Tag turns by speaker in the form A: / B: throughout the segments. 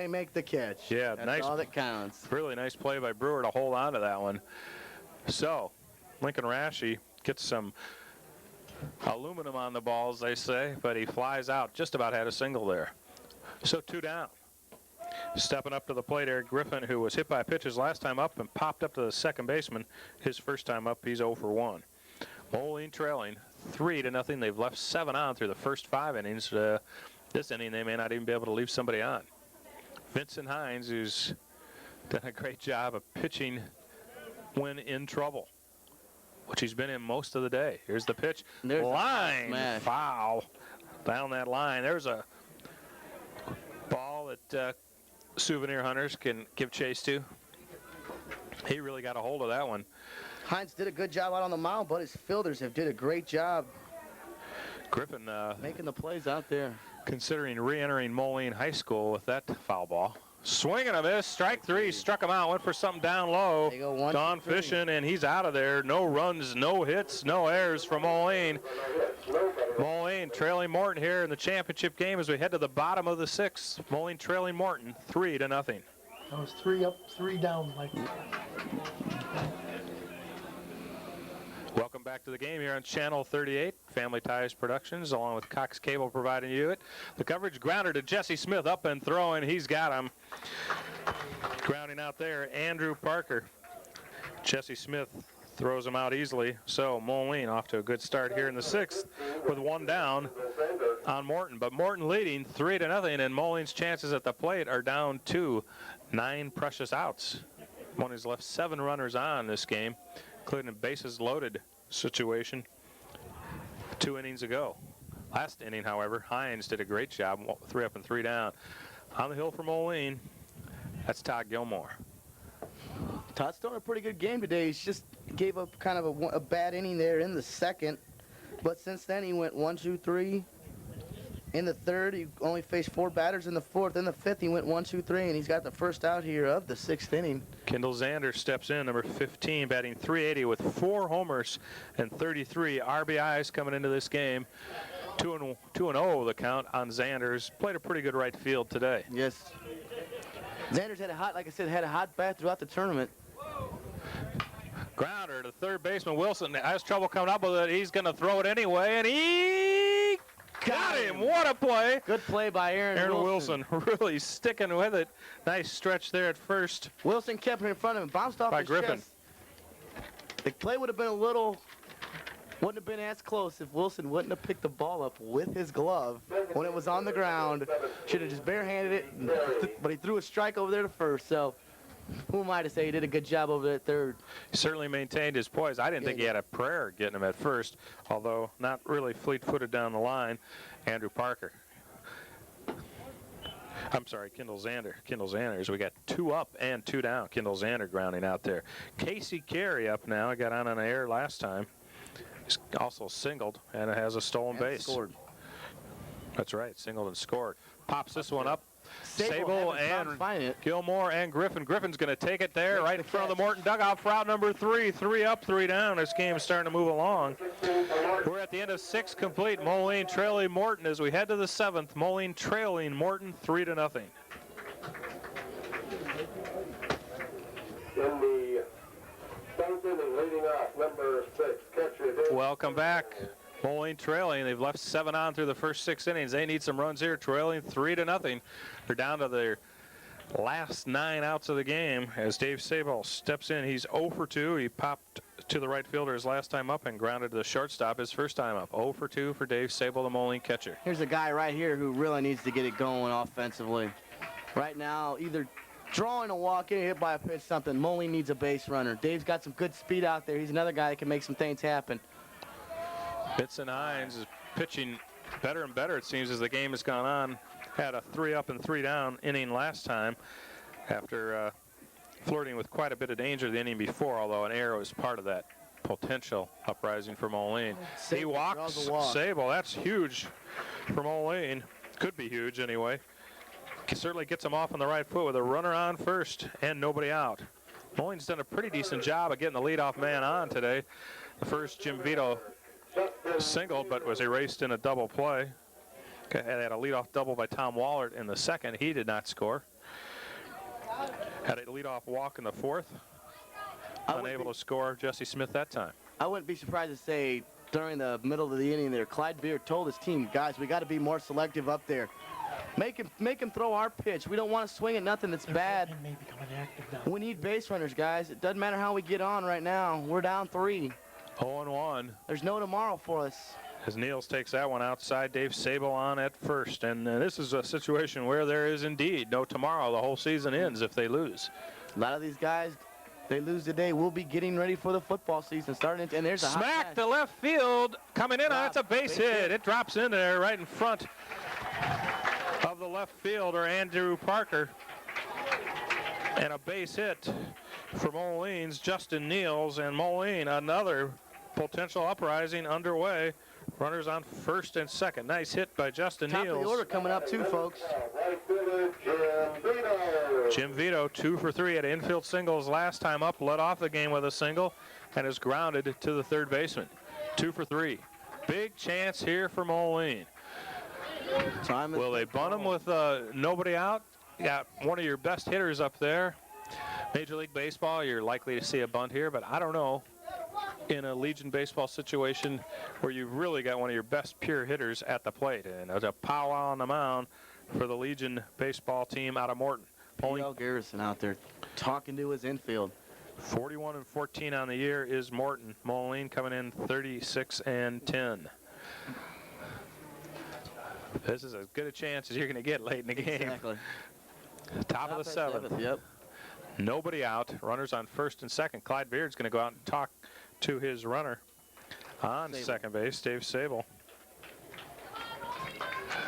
A: they make the catch.
B: Yeah,
A: That's
B: nice.
A: all that counts.
B: Really nice play by Brewer to hold on to that one. So, Lincoln Rashi gets some aluminum on the balls, they say, but he flies out. Just about had a single there. So 2 down. Stepping up to the plate, Eric Griffin, who was hit by pitches last time up and popped up to the second baseman. His first time up, he's 0 for 1. Moline trailing 3-0. They've left 7 on through the first 5 innings. This inning, they may not even be able to leave somebody on. Vincent Hines, who's done a great job of pitching when in trouble, which he's been in most of the day. Here's the pitch.
A: There's
B: line foul down that line. There's a ball that Souvenir Hunters can give chase to. He really got a hold of that one.
A: Hines did a good job out on the mound, but his fielders have did a great job.
B: Griffin
A: making the plays out there.
B: Considering re-entering Moline High School with that foul ball. Swing and a miss. Strike 3. Struck him out. Went for something down low. Don fishing, and he's out of there. No runs, no hits, no errors from Moline. Moline trailing Morton here in the championship game as we head to the bottom of the 6th. Moline trailing Morton 3-0.
C: That was 3 up, 3 down, Mike.
B: Welcome back to the game here on Channel 38, Family Ties Productions, along with Cox Cable providing you it. The coverage grounder to Jesse Smith, up and throwing. He's got him. Grounding out there, Andrew Parker. Jesse Smith throws him out easily. So Moline off to a good start here in the 6th with 1 down on Morton. But Morton leading 3-0, and Moline's chances at the plate are down to 9 precious outs. Moline's left 7 runners on this game, including a bases loaded situation 2 innings ago. Last inning, however, Hines did a great job, 3 up and 3 down. On the hill for Moline, that's Todd Gilmore.
A: Todd's throwing a pretty good game today. He's just gave up kind of a bad inning there in the 2nd, but since then he went 1, 2, 3. In the 3rd, he only faced 4 batters. In the 4th, in the 5th, he went 1, 2, 3, and he's got the first out here of the 6th inning.
B: Kendall Zander steps in, number 15, batting .380 with 4 homers and 33 RBIs coming into this game. 2-0 the count on Zanders. Played a pretty good right field today.
A: Yes. Zanders had a hot bat throughout the tournament.
B: Grounder to third baseman Wilson has trouble coming up with it. He's going to throw it anyway, and he got him. What a play.
A: Good play by Aaron
B: Wilson. Really sticking with it. Nice stretch there at first.
A: Wilson kept it in front of him, bounced off
B: by
A: his
B: Griffin.
A: chest. The play would have been wouldn't have been as close if Wilson wouldn't have picked the ball up with his glove when it was on the ground. Should have just barehanded it, but he threw a strike over there to first. So who am I to say he did a good job over there at third?
B: He certainly maintained his poise. I didn't think he had a prayer getting him at first, although not really fleet-footed down the line. Andrew Parker. I'm sorry, Kendall Zander. Kendall Zanders. We got 2 up and 2 down. Kendall Zander grounding out there. Casey Carey up now. Got on an air last time. He's also singled and has a stolen base.
A: Scored.
B: That's right, singled and scored. Pops this one up.
A: Sable
B: and Gilmore and Griffin. Griffin's going to take it there right in front of the Morton dugout for out number 3. 3 up, 3 down. This game is starting to move along. We're at the end of 6 complete. Moline trailing Morton as we head to the 7th. Moline trailing Morton 3-0.
D: In the 7th inning, leading off, number 6, catcher.
B: Welcome back. Moline trailing. They've left 7 on through the first 6 innings. They need some runs here, trailing 3-0. They're down to their last 9 outs of the game as Dave Sable steps in. He's 0 for 2. He popped to the right fielder his last time up and grounded to the shortstop his first time up. 0 for 2 for Dave Sable, the Moline catcher.
A: Here's a guy right here who really needs to get it going offensively. Right now, either drawing a walk, getting hit by a pitch, something. Moline needs a base runner. Dave's got some good speed out there. He's another guy that can make some things happen.
B: Vincent Hines is pitching better and better, it seems, as the game has gone on. Had a 3 up and 3 down inning last time after flirting with quite a bit of danger the inning before, although an error was part of that potential uprising for Moline. He walks Sable. That's huge for Moline. Could be huge anyway. Certainly gets him off on the right foot with a runner on first and nobody out. Moline's done a pretty decent job of getting the leadoff man on today. The first, Jim Vito, singled but was erased in a double play. Had a leadoff double by Tom Wallert in the second. He did not score. Had a leadoff walk in the fourth. Unable to score Jesse Smith that time.
A: I wouldn't be surprised to say during the middle of the inning there, Clyde Beard told his team, guys, we got to be more selective up there. Make him throw our pitch. We don't want to swing at nothing that's bad.
C: And maybe becoming active now.
A: We need base runners, guys. It doesn't matter how we get on right now. We're down 3.
B: 0-1.
A: There's no tomorrow for us.
B: As Niels takes that one outside, Dave Sable on at first. And this is a situation where there is indeed no tomorrow. The whole season ends if they lose.
A: A lot of these guys, they lose today. We'll be getting ready for the football season starting. And there's a hot
B: Smack
A: catch.
B: to left field. Coming in,
A: Drop.
B: it's a base hit. It drops in there right in front of the left fielder, Andrew Parker. And a base hit for Moline's Justin Niels. And Moline, another potential uprising underway. Runners on first and second. Nice hit by Justin
A: Top of the
B: Niels.
A: order coming up too, folks.
D: Right fielder, Jim Vito.
B: Jim Vito, 2 for 3 at infield singles last time up, led off the game with a single and is grounded to the third baseman. 2 for 3. Big chance here for Moline. Will they bunt him with nobody out? You got one of your best hitters up there. Major League Baseball, you're likely to see a bunt here, but I don't know. In a Legion baseball situation where you've really got one of your best pure hitters at the plate. And there's a powwow on the mound for the Legion baseball team out of Morton.
A: Paul Garrison out there talking to his infield.
B: 41-14 on the year is Morton. Moline coming in 36-10. This is as good a chance as you're going to get late in the game.
A: Exactly.
B: Top of the seventh.
A: Yep.
B: Nobody out. Runners on first and second. Clyde Beard's going to go out and talk to his runner on
A: Sable.
B: second base, Dave Sable.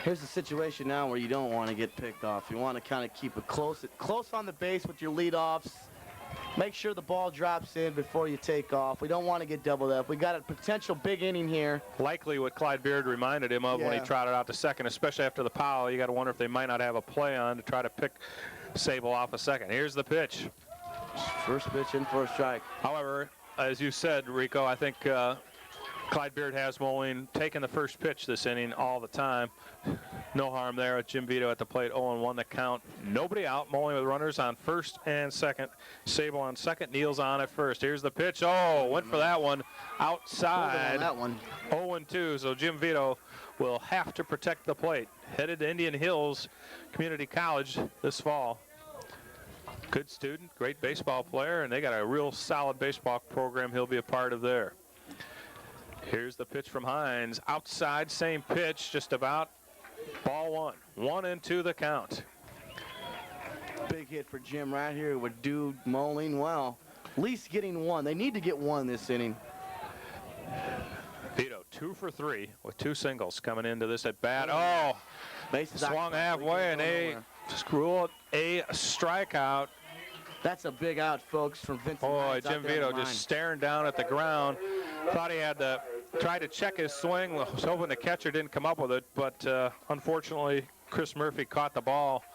A: Here's the situation now where you don't want to get picked off. You want to kind of keep it close on the base with your leadoffs. Make sure the ball drops in before you take off. We don't want to get doubled up. We got a potential big inning here.
B: Likely what Clyde Beard reminded him of when he
A: Yeah.
B: trotted out to second, especially after the foul. You got to wonder if they might not have a play on to try to pick Sable off a second. Here's the pitch.
A: First pitch in for a strike.
B: However, as you said, Rico, I think Clyde Beard has Moline taking the first pitch this inning all the time. No harm there with Jim Vito at the plate. 0-1 the count. Nobody out. Moline with runners on first and second. Sable on second. Niels on at first. Here's the pitch. Oh, went for that one outside.
A: On that one.
B: 0-2. So Jim Vito will have to protect the plate. Headed to Indian Hills Community College this fall. Good student, great baseball player, and they got a real solid baseball program he'll be a part of there. Here's the pitch from Hines. Outside, same pitch, just about. Ball 1. 1-2 the count.
A: Big hit for Jim right here would do Moline well. At least getting one. They need to get one this inning.
B: Vito 2 for 3 with 2 singles coming into this at bat. Oh,
A: Bases
B: swung
A: occupied.
B: halfway and
A: Nowhere.
B: ruled a strikeout.
A: That's a big out, folks, from Vincent.
B: Boy,
A: Hines out
B: Jim
A: there on
B: Vito
A: the line.
B: just staring down at the ground. Thought he had to try to check his swing. Was hoping the catcher didn't come up with it, but unfortunately, Chris Murphy caught the ball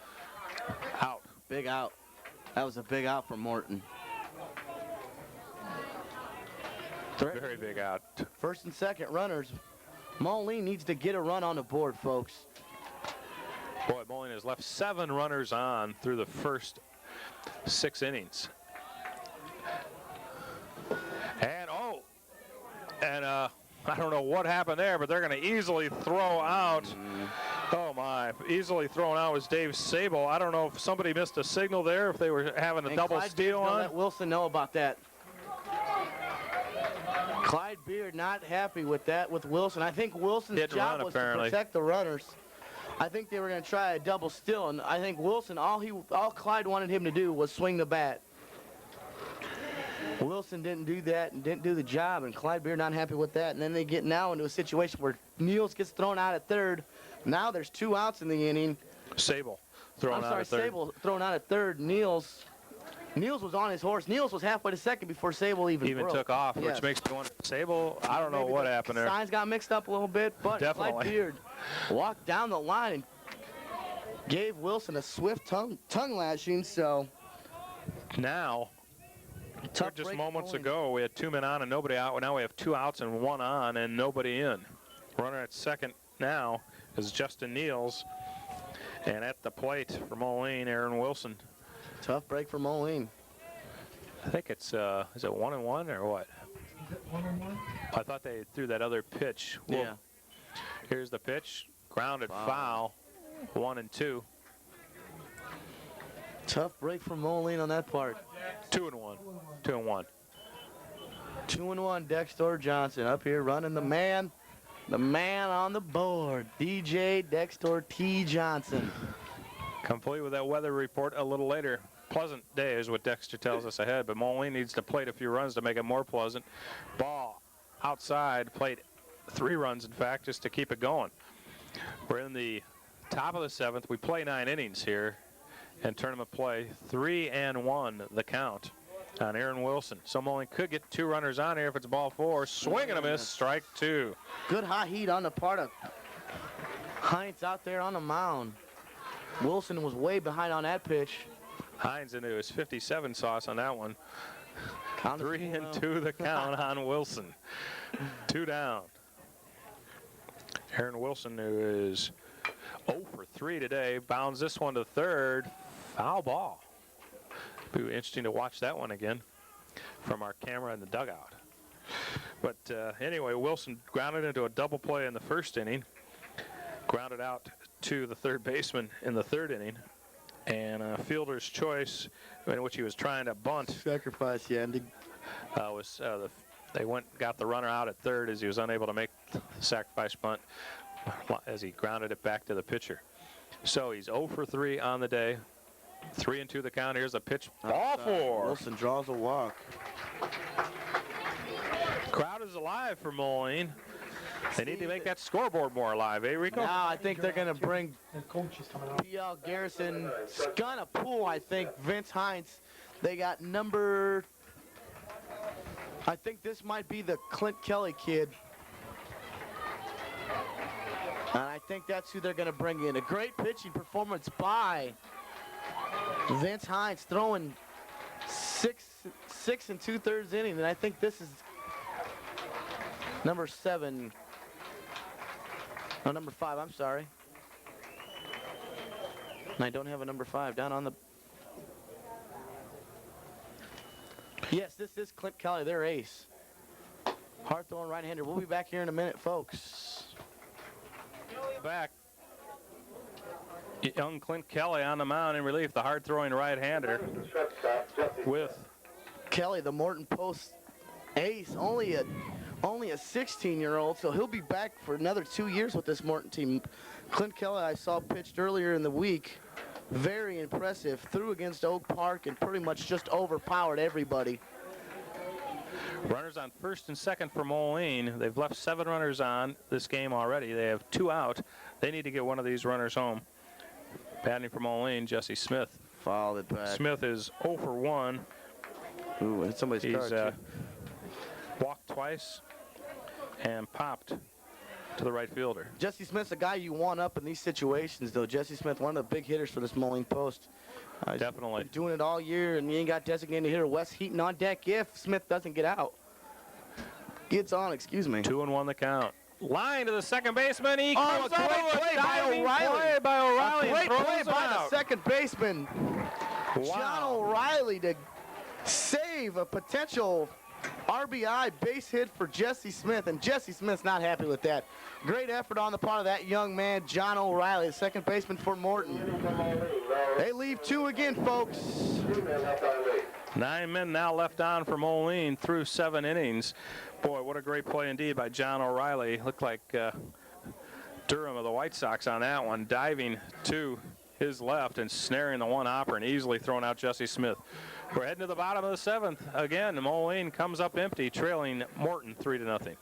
B: out.
A: Big out. That was a big out for Morton.
B: Very big out.
A: First and second runners. Moline needs to get a run on the board, folks.
B: Boy, Moline has left 7 runners on through the first 6 innings. And I don't know what happened there, but they're going to easily throw out. Oh my, easily thrown out was Dave Sable. I don't know if somebody missed a signal there, if they were having a
A: And
B: double
A: Clyde
B: steal
A: Beard's gonna
B: on.
A: let Wilson know about that. Clyde Beard not happy with that with Wilson. I think Wilson's
B: Didn't
A: job
B: run,
A: was
B: apparently.
A: to protect the runners. I think they were going to try a double steal, and I think Wilson, all Clyde wanted him to do was swing the bat. Wilson didn't do that and didn't do the job, and Clyde Beard not happy with that. And then they get now into a situation where Niels gets thrown out at third. Now there's 2 outs in the inning.
B: Sable thrown
A: I'm
B: out
A: sorry,
B: at third.
A: Sable thrown out at third. Niels was on his horse. Niels was halfway to second before Sable even broke.
B: took off,
A: Yes.
B: which makes me wonder. Sable, I don't know
A: Maybe
B: what
A: the
B: happened there.
A: Signs got mixed up a little bit, but
B: Definitely.
A: Clyde Beard walked down the line and gave Wilson a swift tongue lashing. So
B: Now,
A: tough
B: just
A: break
B: moments
A: for Moline.
B: ago, we had 2 men on and nobody out. Well, now we have 2 outs and 1 on and nobody in. Runner at second now is Justin Niels. And at the plate for Moline, Aaron Wilson.
A: Tough break for Moline.
B: I think it's, is it 1-1 or what?
C: Is it 1-1?
B: I thought they threw that other pitch. Well,
A: Yeah.
B: here's the pitch. Grounded foul. 1-2.
A: Tough break for Moline on that part.
B: 2-1. 2-1.
A: 2-1, Dexter Johnson up here running the man on the board, DJ Dexter T. Johnson.
B: Complete with that weather report a little later. Pleasant day is what Dexter tells us ahead, but Moline needs to plate a few runs to make it more pleasant. Ball outside, played 3 runs, in fact, just to keep it going. We're in the top of the 7th. We play 9 innings here in tournament play. 3-1 the count on Aaron Wilson. So Moline could get 2 runners on here if it's ball 4. Swing and a miss, strike 2.
A: Good high heat on the part of Hines out there on the mound. Wilson was way behind on that pitch.
B: Hines into his 57 sauce on that one.
A: Count
B: 3-2 the count on Wilson. 2 down. Aaron Wilson, who is 0 for 3 today, bounds this one to third. Foul ball. Be interesting to watch that one again from our camera in the dugout. But anyway, Wilson grounded into a double play in the first inning. Grounded out to the third baseman in the 3rd inning. And fielder's choice, in which he was trying to bunt,
A: Sacrifice, yeah.
B: they got the runner out at 3rd as he was unable to make the sacrifice bunt as he grounded it back to the pitcher. So he's 0 for 3 on the day. 3-2 the count. Here's a pitch. Ball 4.
A: Wilson draws a walk.
B: Crowd is alive for Moline. They need to make that scoreboard more alive, eh, Rico?
A: Now I think they're going to bring
C: And coach is coming out.
A: PL Garrison, gonna pull, I think, Vince Hines. They got number, I think this might be the Clint Kelly kid. And I think that's who they're gonna bring in. A great pitching performance by Vince Hines, throwing 6 2/3 innings, and I think this is number 7. No, number 5, I'm sorry. And I don't have a number 5 down on the... Yes, this is Clint Kelly, their ace. Hard throwing right-hander. We'll be back here in a minute, folks.
B: Back. Young Clint Kelly on the mound in relief, the hard-throwing right-hander with
A: Kelly, the Morton Post ace, only a 16-year-old, so he'll be back for another 2 years with this Morton team. Clint Kelly, I saw pitched earlier in the week. Very impressive. Threw against Oak Park and pretty much just overpowered everybody.
B: runners on 1st and 2nd for Moline. They've left 7 runners on this game already. They have 2 out. They need to get one of these runners home. Batting for Moline, Jesse Smith.
A: Fouled it back.
B: Smith is 0 for 1.
A: Ooh, and somebody's
B: He's
A: card, too.
B: walked twice and popped to the right fielder.
A: Jesse Smith's a guy you want up in these situations, though. Jesse Smith, one of the big hitters for this Moline Post. He's
B: Definitely.
A: been doing it all year, and he ain't got designated hitter Wes Heaton on deck if Smith doesn't get out. Gets on, excuse me.
B: 2-1 the count. Line to the second baseman. He comes
A: a great
B: over.
A: play by
B: Diving
A: O'Reilly.
B: play by O'Reilly.
A: A great
B: Throws
A: play
B: it
A: by the
B: out.
A: second baseman, John
B: Wow.
A: O'Reilly, to save a potential RBI base hit for Jesse Smith, and Jesse Smith's not happy with that. Great effort on the part of that young man, John O'Reilly, the second baseman for Morton. They leave 2 again, folks.
B: 9 men now left on for Moline through 7 innings. Boy, what a great play indeed by John O'Reilly. Looked like Durham of the White Sox on that one, diving to his left and snaring the one hopper and easily throwing out Jesse Smith. We're heading to the bottom of the 7th. Again, Moline comes up empty, trailing Morton 3-0.